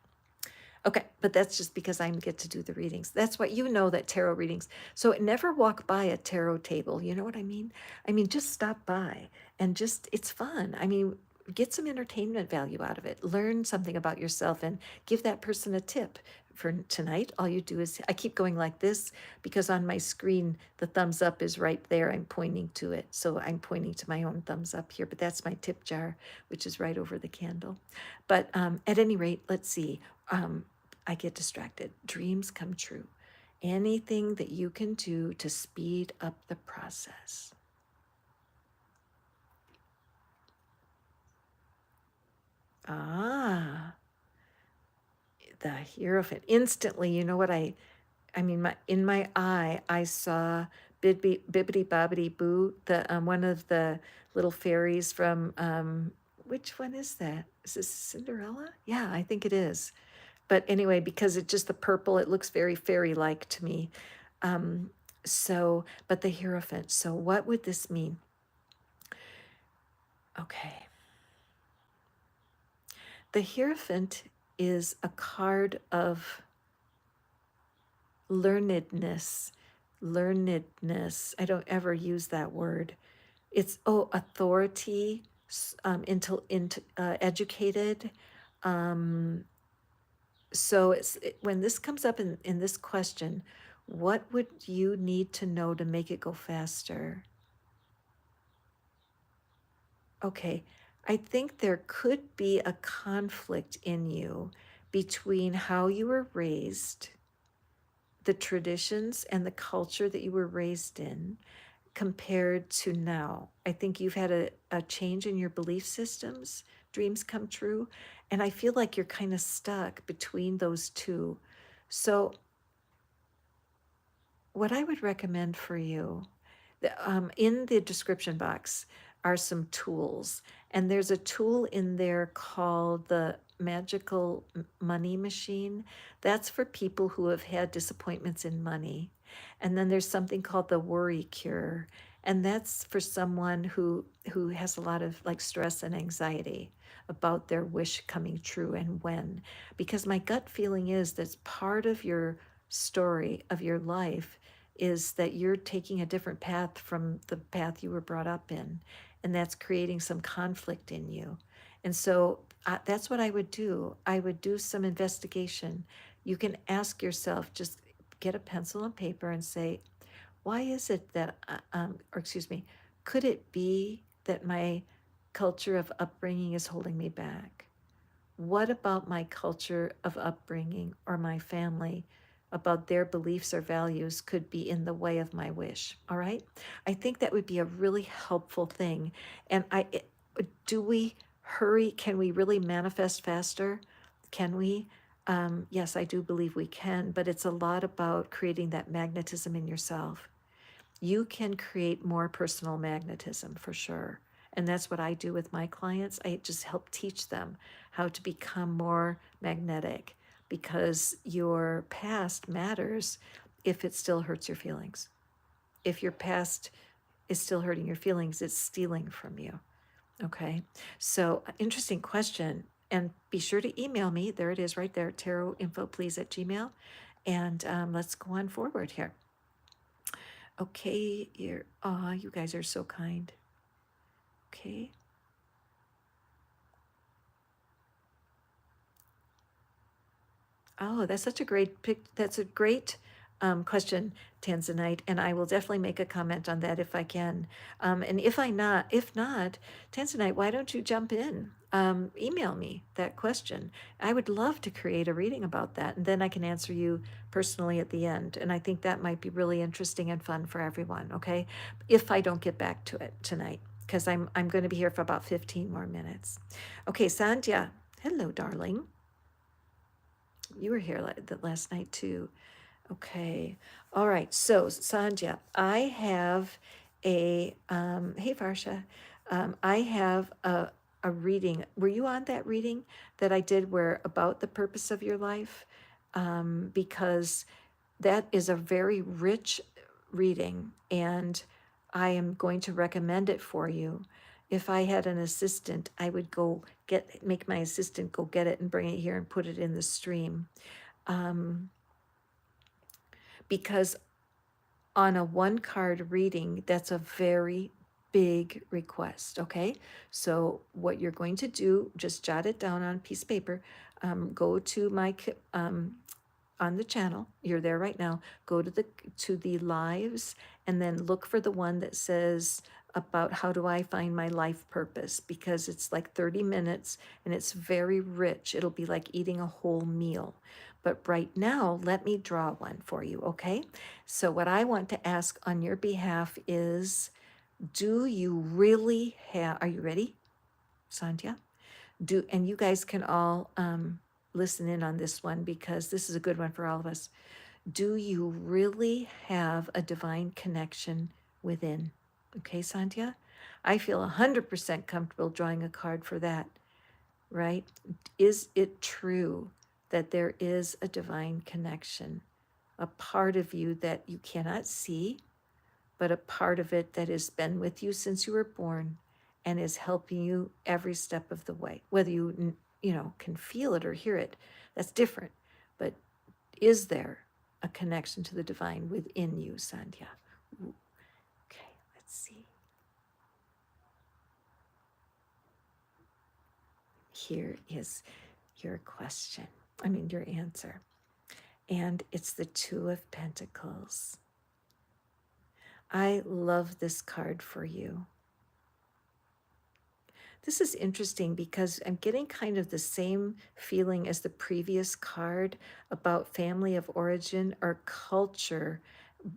Okay, but that's just because I get to do the readings. That's what you know, that tarot readings. So never walk by a tarot table. You know what I mean? I mean, just stop by and just, it's fun. I mean, get some entertainment value out of it. Learn something about yourself and give that person a tip. For tonight, all you do is, I keep going like this because on my screen, the thumbs up is right there. I'm pointing to it. So I'm pointing to my own thumbs up here, but that's my tip jar, which is right over the candle. But at any rate, let's see. I get distracted. Dreams come true. Anything that you can do to speed up the process. Ah, the Hierophant. Instantly, you know what I mean, in my eye, I saw Bibbidi Bobbidi Boo, the one of the little fairies from which one is that? Is this Cinderella? Yeah, I think it is. But anyway, because it's just the purple, it looks very fairy-like to me. But the Hierophant. So what would this mean? Okay. The Hierophant is a card of learnedness. Learnedness. I don't ever use that word. It's, authority, educated. So when this comes up in this question, what would you need to know to make it go faster? Okay, I think there could be a conflict in you between how you were raised, the traditions and the culture that you were raised in, compared to now. I think you've had a change in your belief systems, dreams come true, and I feel like you're kind of stuck between those two. So what I would recommend for you, in the description box are some tools, and there's a tool in there called the magical money machine. That's for people who have had disappointments in money. And then there's something called the worry cure, and that's for someone who has a lot of like stress and anxiety about their wish coming true and when. Because my gut feeling is that's part of your story of your life is that you're taking a different path from the path you were brought up in, and that's creating some conflict in you. And so that's what I would do. I would do some investigation. You can ask yourself, just get a pencil and paper and say, why is it that, or excuse me, could it be that my culture of upbringing is holding me back? What about my culture of upbringing or my family, about their beliefs or values, could be in the way of my wish? All right. I think that would be a really helpful thing. And do we hurry? Can we really manifest faster? Can we? Yes, I do believe we can, but it's a lot about creating that magnetism in yourself. You can create more personal magnetism for sure. And that's what I do with my clients. I just help teach them how to become more magnetic, because your past matters if it still hurts your feelings. If your past is still hurting your feelings, it's stealing from you. Okay. So, interesting question. And be sure to email me. There it is right there, tarotinfoplease@gmail.com. And let's go on forward here. Okay, you guys are so kind. Okay. Oh, that's such a great that's a great question, Tanzanite, and I will definitely make a comment on that if I can. And if not, Tanzanite, why don't you jump in? Email me that question. I would love to create a reading about that, and then I can answer you personally at the end. And I think that might be really interesting and fun for everyone. Okay, if I don't get back to it tonight, because I'm going to be here for about 15 more minutes. Okay, Sandhya, hello, darling. You were here last night too. Okay. All right. So, Sandhya, I have hey, Varsha, I have a reading. Were you on that reading that I did where about the purpose of your life? Because that is a very rich reading, and I am going to recommend it for you. If I had an assistant, I would make my assistant go get it and bring it here and put it in the stream. Because on a one card reading, that's a very big request. Okay. So, what you're going to do, just jot it down on a piece of paper. Go to on the channel, you're there right now, go to the lives and then look for the one that says about how do I find my life purpose, because it's like 30 minutes and it's very rich. It'll be like eating a whole meal. But right now, let me draw one for you, okay? So what I want to ask on your behalf is, do you really have, are you ready, Sandhya? And you guys can all listen in on this one because this is a good one for all of us. Do you really have a divine connection within? Okay, Sandhya? I feel 100% comfortable drawing a card for that, right? Is it true that there is a divine connection, a part of you that you cannot see, but a part of it that has been with you since you were born and is helping you every step of the way? Whether you can feel it or hear it, that's different. But is there a connection to the divine within you, Sandhya? Ooh. Okay, let's see. Here is your question. Your answer. And it's the Two of Pentacles. I love this card for you. This is interesting because I'm getting kind of the same feeling as the previous card about family of origin or culture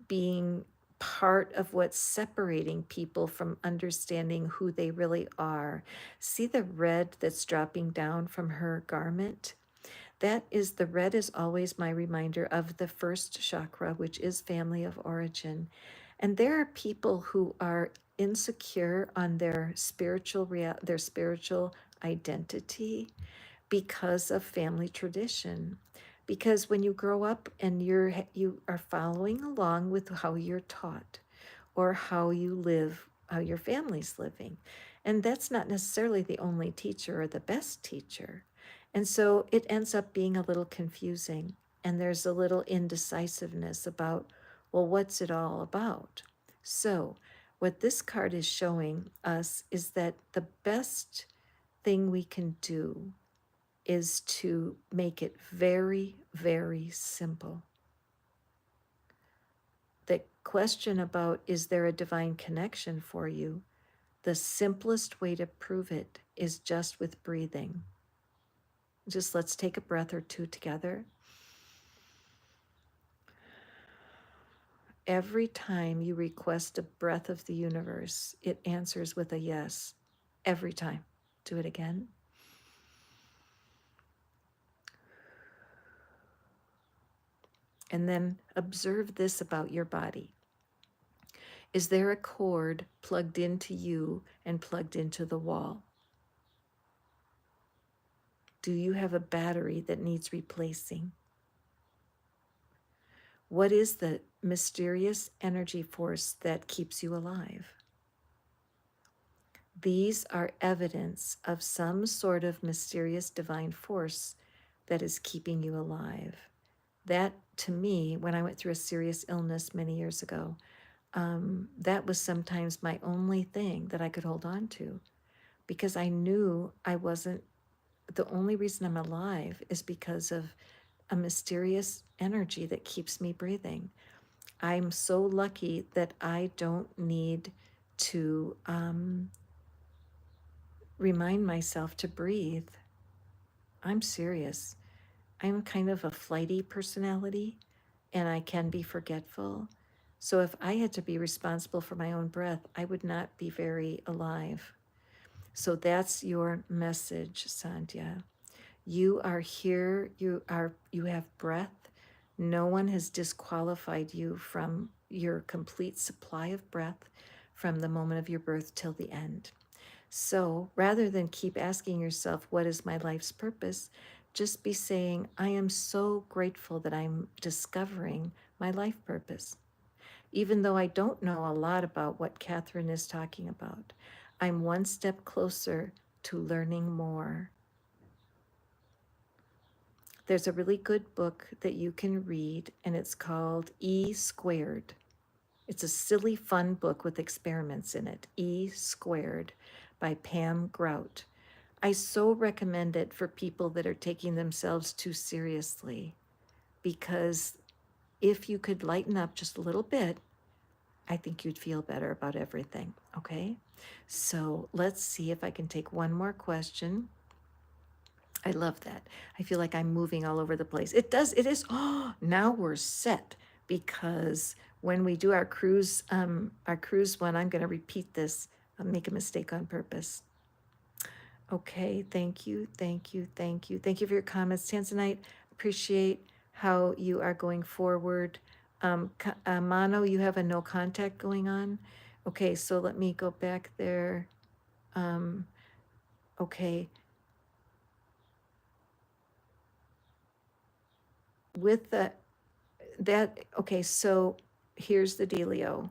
being part of what's separating people from understanding who they really are. See the red that's dropping down from her garment? The red is always my reminder of the first chakra, which is family of origin. And there are people who are insecure on their spiritual identity because of family tradition. Because when you grow up and you are following along with how you're taught or how you live, how your family's living, and that's not necessarily the only teacher or the best teacher. And so it ends up being a little confusing, and there's a little indecisiveness about, well, what's it all about? So, what this card is showing us is that the best thing we can do is to make it very, very simple. The question about, is there a divine connection for you? The simplest way to prove it is just with breathing. Just let's take a breath or two together. Every time you request a breath of the universe, it answers with a yes. Every time. Do it again. And then observe this about your body. Is there a cord plugged into you and plugged into the wall? Do you have a battery that needs replacing? What is the mysterious energy force that keeps you alive? These are evidence of some sort of mysterious divine force that is keeping you alive. That, to me, when I went through a serious illness many years ago, that was sometimes my only thing that I could hold on to, because I knew I wasn't, the only reason I'm alive is because of a mysterious energy that keeps me breathing. I'm so lucky that I don't need to remind myself to breathe. I'm serious. I'm kind of a flighty personality, and I can be forgetful. So if I had to be responsible for my own breath, I would not be very alive. So that's your message, Sandhya. You are here, you have breath. No one has disqualified you from your complete supply of breath from the moment of your birth till the end. So rather than keep asking yourself, what is my life's purpose? Just be saying, I am so grateful that I'm discovering my life purpose. Even though I don't know a lot about what Catherine is talking about, I'm one step closer to learning more. There's a really good book that you can read, and it's called E Squared. It's a silly, fun book with experiments in it. E Squared by Pam Grout. I so recommend it for people that are taking themselves too seriously, because if you could lighten up just a little bit, I think you'd feel better about everything. Okay? So let's see if I can take one more question. I love that. I feel like I'm moving all over the place. It is. Oh, now we're set, because when we do our cruise one, I'm going to repeat this. I'll make a mistake on purpose. Okay, thank you, thank you, thank you. Thank you for your comments, Tanzanite. Appreciate how you are going forward. Mano, you have a no contact going on. Okay, so let me go back there. Okay. With okay, so here's the dealio.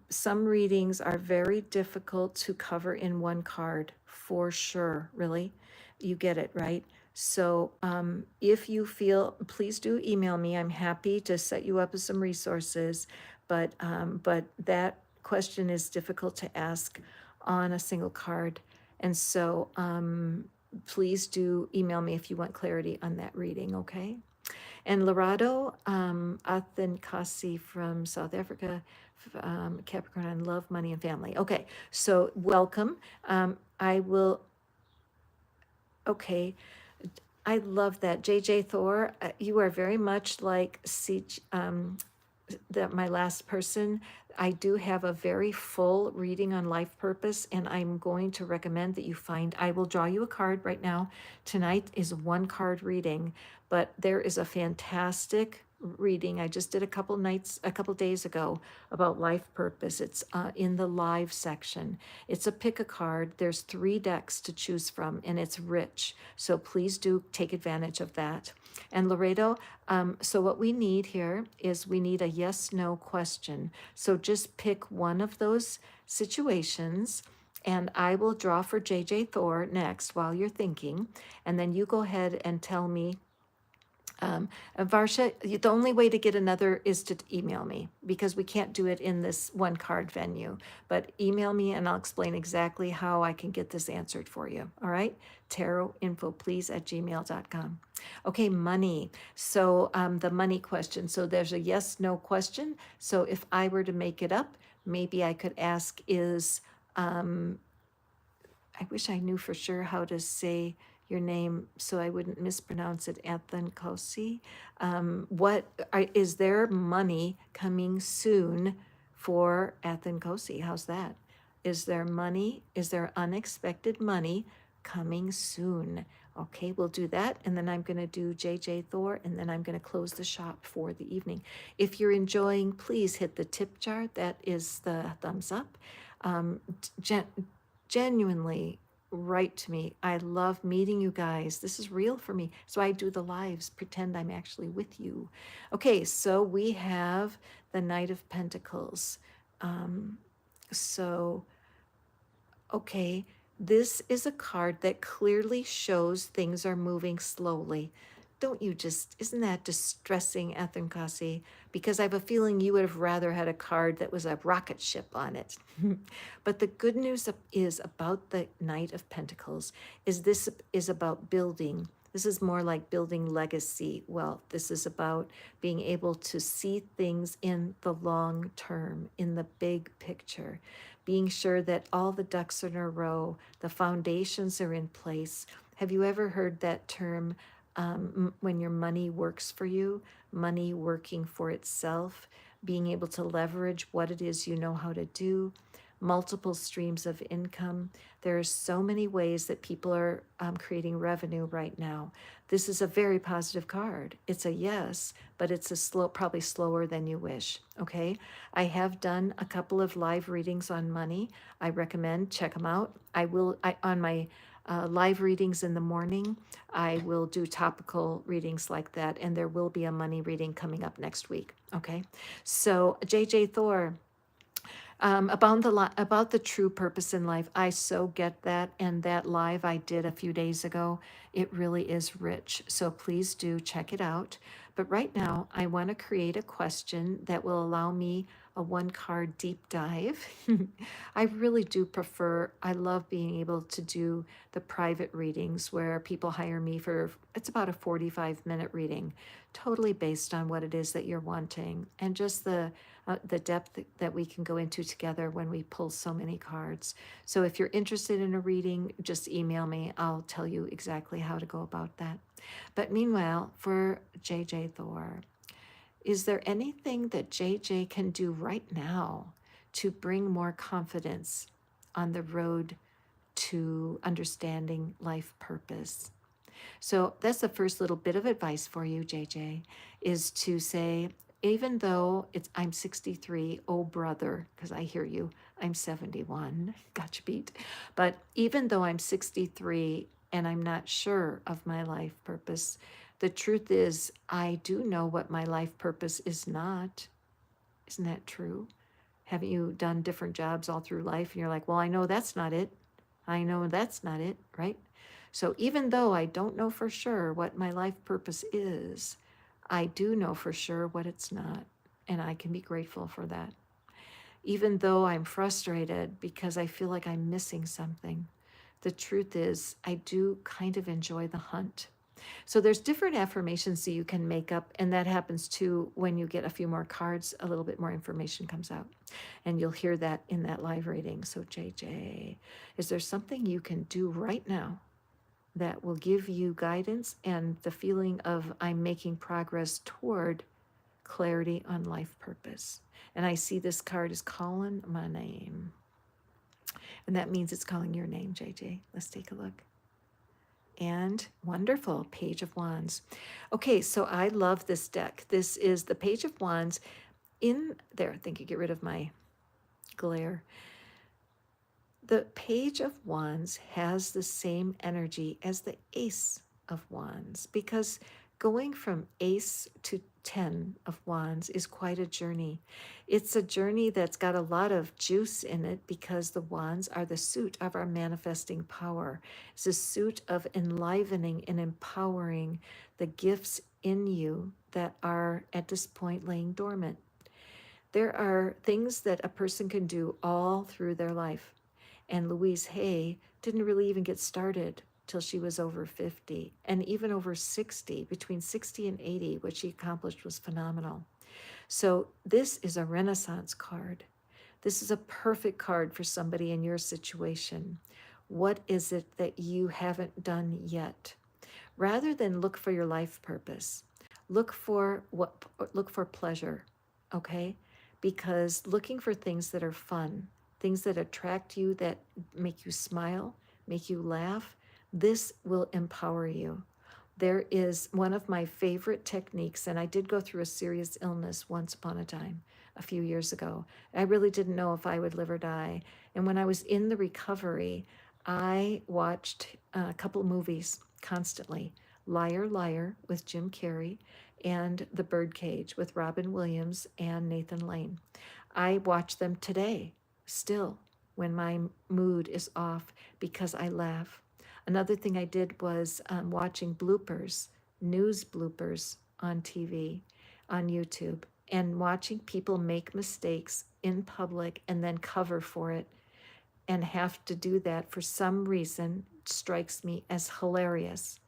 Some readings are very difficult to cover in one card, for sure, really. You get it, right? So if you feel, please do email me. I'm happy to set you up with some resources, but that question is difficult to ask on a single card. And so please do email me if you want clarity on that reading, okay? And Lorado Athankasi from South Africa, Capricorn, and love, money, and family. Okay, so welcome. I will, okay, I love that. JJ Thor, you are very much like my last person. I do have a very full reading on life purpose, and I'm going to recommend that you find, I will draw you a card right now. Tonight is a one card reading, but there is a fantastic reading I just did a couple days ago about life purpose. It's in the live section. It's a pick a card. There's 3 decks to choose from, and it's rich. So please do take advantage of that. And Laredo, so what we need here is we need a yes/no question. So just pick one of those situations, and I will draw for JJ Thor next while you're thinking, and then you go ahead and tell me. Varsha, the only way to get another is to email me, because we can't do it in this one card venue. But email me and I'll explain exactly how I can get this answered for you. All right? tarotinfoplease@gmail.com. Okay, money. So the money question. So there's a yes, no question. So if I were to make it up, maybe I could ask I wish I knew for sure how to say your name so I wouldn't mispronounce it, Athankosi. Is there money coming soon for Athankosi? How's that? Is there money? Is there unexpected money coming soon? Okay, we'll do that. And then I'm going to do JJ Thor, and then I'm going to close the shop for the evening. If you're enjoying, please hit the tip jar. That is the thumbs up. Genuinely write to me. I love meeting you guys. This is real for me. So I do the lives, pretend I'm actually with you. Okay, so we have the Knight of Pentacles. Okay, this is a card that clearly shows things are moving slowly. don't you just, isn't that distressing, Athankasi? Because I have a feeling you would have rather had a card that was a rocket ship on it. But the good news is about the Knight of Pentacles is this is about building. This is more like building legacy wealth. This is about being able to see things in the long term, in the big picture, being sure that all the ducks are in a row, the foundations are in place. Have you ever heard that term, when your money works for you, money working for itself, being able to leverage what it is you know how to do, multiple streams of income? There are so many ways that people are creating revenue right now. This is a very positive card. It's a yes, but it's a slow, probably slower than you wish. Okay. I have done a couple of live readings on money. I recommend check them out. On my live readings in the morning, I will do topical readings like that, and there will be a money reading coming up next week. Okay. So, JJ Thor, about the true purpose in life, I so get that, and that live I did a few days ago, it really is rich. So please do check it out. But right now, I want to create a question that will allow me a one card deep dive. I really do prefer, I love being able to do the private readings where people hire me for, it's about a 45-minute reading, totally based on what it is that you're wanting, and just the depth that we can go into together when we pull so many cards. So if you're interested in a reading, just email me. I'll tell you exactly how to go about that. But meanwhile, for JJ Thor, is there anything that JJ can do right now to bring more confidence on the road to understanding life purpose? So that's the first little bit of advice for you, JJ, is to say, even though I'm 63, oh brother, because I hear you, I'm 71, gotcha beat. But even though I'm 63 and I'm not sure of my life purpose, the truth is I do know what my life purpose is not. Isn't that true? Haven't you done different jobs all through life and you're like, well, I know that's not it. I know that's not it, right? So even though I don't know for sure what my life purpose is, I do know for sure what it's not, and I can be grateful for that. Even though I'm frustrated because I feel like I'm missing something, the truth is I do kind of enjoy the hunt. So there's different affirmations that you can make up, and that happens too when you get a few more cards, a little bit more information comes out. And you'll hear that in that live reading. So JJ, is there something you can do right now that will give you guidance and the feeling of I'm making progress toward clarity on life purpose? And I see this card is calling my name. And that means it's calling your name, JJ. Let's take a look. And wonderful, Page of Wands. Okay, so I love this deck. This is the Page of Wands in there. I think you get rid of my glare. The Page of Wands has the same energy as the Ace of Wands, because going from Ace to 10 of Wands is quite a journey. It's a journey that's got a lot of juice in it because the Wands are the suit of our manifesting power. It's a suit of enlivening and empowering the gifts in you that are at this point laying dormant. There are things that a person can do all through their life. And Louise Hay didn't really even get started till she was over 50, and even over 60, between 60 and 80, what she accomplished was phenomenal. So this is a Renaissance card. This is a perfect card for somebody in your situation. What is it that you haven't done yet? Rather than look for your life purpose, look for pleasure, okay? Because looking for things that are fun, things that attract you, that make you smile, make you laugh, this will empower you. There is one of my favorite techniques, and I did go through a serious illness once upon a time, a few years ago. I really didn't know if I would live or die. And when I was in the recovery, I watched a couple movies constantly. Liar, Liar with Jim Carrey, and The Birdcage with Robin Williams and Nathan Lane. I watch them today, still, when my mood is off, because I laugh. Another thing I did was watching bloopers news bloopers on TV, on YouTube, and watching people make mistakes in public and then cover for it and have to do that for some reason strikes me as hilarious.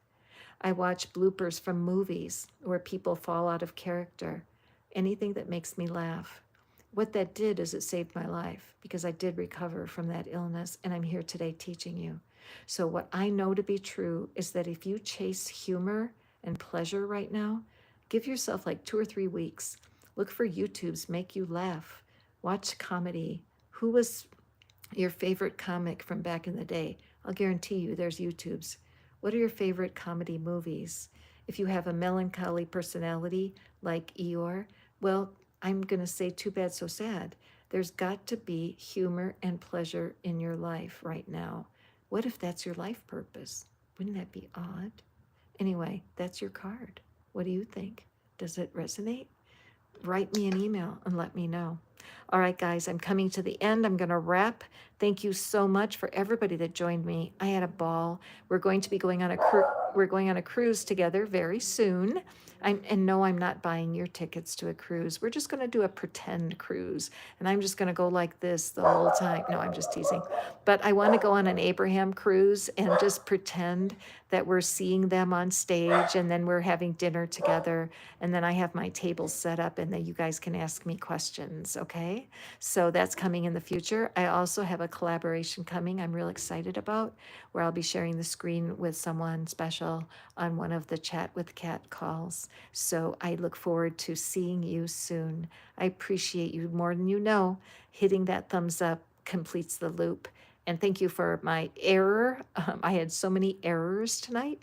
I watch bloopers from movies where people fall out of character, anything that makes me laugh. What that did is it saved my life because I did recover from that illness, and I'm here today teaching you. So, what I know to be true is that if you chase humor and pleasure right now, give yourself like 2 or 3 weeks. Look for YouTubes, make you laugh. Watch comedy. Who was your favorite comic from back in the day? I'll guarantee you there's YouTubes. What are your favorite comedy movies? If you have a melancholy personality like Eeyore, well, I'm going to say too bad, so sad. There's got to be humor and pleasure in your life right now. What if that's your life purpose? Wouldn't that be odd? Anyway, that's your card. What do you think? Does it resonate? Write me an email and let me know. All right, guys, I'm coming to the end. I'm going to wrap. Thank you so much for everybody that joined me. I had a ball. We're going to be going on a cruise together very soon. No, I'm not buying your tickets to a cruise. We're just going to do a pretend cruise, and I'm just going to go like this the whole time. No, I'm just teasing. But I want to go on an Abraham cruise and just pretend that we're seeing them on stage, and then we're having dinner together, and then I have my table set up, and then you guys can ask me questions, okay? So that's coming in the future. I also have a collaboration coming I'm real excited about, where I'll be sharing the screen with someone special on one of the Chat with Kat calls. So I look forward to seeing you soon. I appreciate you more than you know. Hitting that thumbs up completes the loop. And thank you for my error. I had so many errors tonight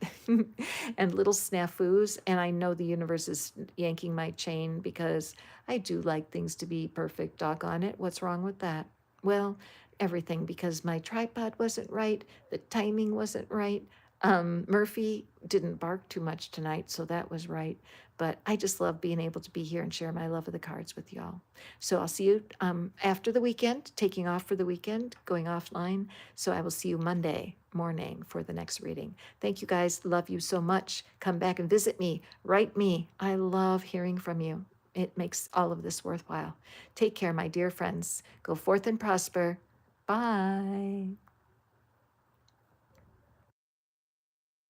and little snafus. And I know the universe is yanking my chain because I do like things to be perfect. Doggone it. What's wrong with that? Well, everything, because my tripod wasn't right, the timing wasn't right. Murphy didn't bark too much tonight, so that was right. But I just love being able to be here and share my love of the cards with y'all. So I'll see you after the weekend, taking off for the weekend, going offline. So I will see you Monday morning for the next reading. Thank you guys. Love you so much. Come back and visit me. Write me. I love hearing from you. It makes all of this worthwhile. Take care, my dear friends. Go forth and prosper. Bye.